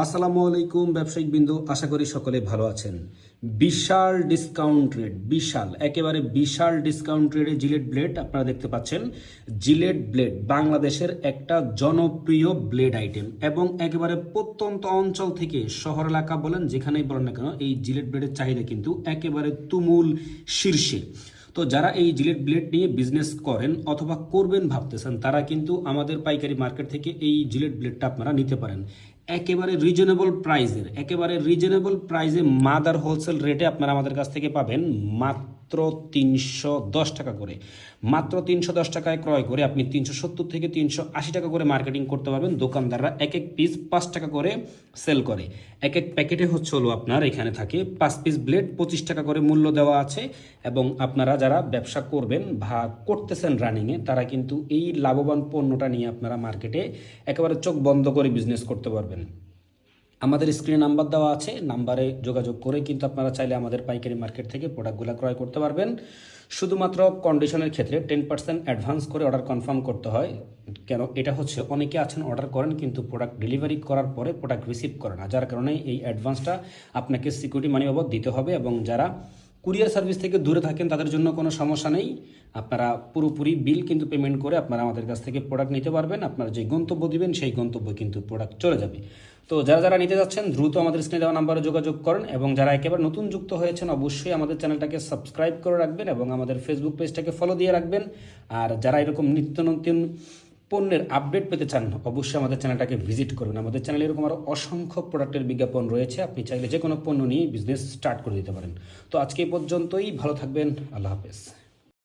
আসসালামু আলাইকুম ব্যবসায়িক বিন্দু, আশা করি সকলে ভালো আছেন। বিশাল ডিসকাউন্ট রেট, একেবারে বিশাল ডিসকাউন্ট রেটে জিলেট ব্লেড আপনারা দেখতে পাচ্ছেন। জিলেট ব্লেড বাংলাদেশের একটা জনপ্রিয় ব্লেড আইটেম এবং একেবারে প্রত্যন্ত অঞ্চল থেকে শহর এলাকা বলেন, যেখানেই বলেন না কেন, এই জিলেট ব্লেডের চাহিদা কিন্তু একেবারে তুমুল শীর্ষে। তো যারা এই জিলেট ব্লেড নিয়ে বিজনেস করেন অথবা করবেন ভাবতেছেন, তারা কিন্তু আমাদের পাইকারি মার্কেট থেকে এই জিলেট ব্লেডটা আপনারা নিতে পারেন। একেবারে রিজনেবল প্রাইজে মাদার হোলসেল রেটে আপনারা আমাদের কাছ থেকে পাবেন মাত্র 310 টাকা করে। মাত্র 310 টাকায় ক্রয় করে আপনি 370 থেকে 380 টাকা করে মার্কেটিং করতে পারবেন। দোকানদাররা এক এক পিস 5 টাকা করে সেল করে। এক এক প্যাকেটে হলো আপনার এখানে থাকে 5 পিস ব্লেড, 25 টাকা করে মূল্য দেওয়া আছে। এবং আপনারা যারা ব্যবসা করবেন বা করতেছেন রানিংয়ে, তারা কিন্তু এই লাভবান পণ্যটা নিয়ে আপনারা মার্কেটে একেবারে চোখ বন্ধ করে বিজনেস করতে পারবেন। আমাদের স্ক্রিনে নাম্বার দেওয়া আছে, নাম্বারে যোগাযোগ করে কিন্তু আপনারা চাইলে আমাদের পাইকারি মার্কেট থেকে প্রোডাক্টগুলো ক্রয় করতে পারবেন। শুধুমাত্র কন্ডিশনের ক্ষেত্রে 10% অ্যাডভান্স করে অর্ডার কনফার্ম করতে হয়। কেন এটা হচ্ছে, অনেকে আছেন অর্ডার করেন কিন্তু প্রোডাক্ট ডেলিভারি করার পরে প্রোডাক্ট রিসিভ করে না, যার কারণে এই অ্যাডভান্সটা আপনাকে সিকিউরিটি মানি বাবদ দিতে হবে। এবং যারা কুরিয়ার সার্ভিস থেকে দূরে থাকেন তাদের জন্য কোনো সমস্যা নেই, আপনারা পুরোপুরি বিল কিন্তু পেমেন্ট করে আপনারা আমাদের কাছ থেকে প্রোডাক্ট নিতে পারবেন। আপনারা যে গন্তব্য দিবেন সেই গন্তব্যে কিন্তু প্রোডাক্ট চলে যাবে। তো যারা যারা নিতে যাচ্ছেন দ্রুত আমাদের স্ক্রিনে দেওয়া নাম্বারে যোগাযোগ করেন। এবং যারা একেবারে নতুন যুক্ত হয়েছেন অবশ্যই আমাদের চ্যানেলটাকে সাবস্ক্রাইব করে রাখবেন এবং আমাদের ফেসবুক পেজটাকে ফলো দিয়ে রাখবেন। আর যারা এরকম নিত্য নতুন পণ্যের আপডেট পেতে চান অবশ্যই আমাদের চ্যানেলটাকে ভিজিট করবেন। আমাদের চ্যানেলে এরকম আরও অসংখ্য প্রোডাক্টের বিজ্ঞাপন রয়েছে, আপনি চাইলে যে কোনো পণ্য নিয়ে বিজনেস স্টার্ট করে দিতে পারেন। তো আজকে এই পর্যন্তই, ভালো থাকবেন, আল্লাহ হাফেজ।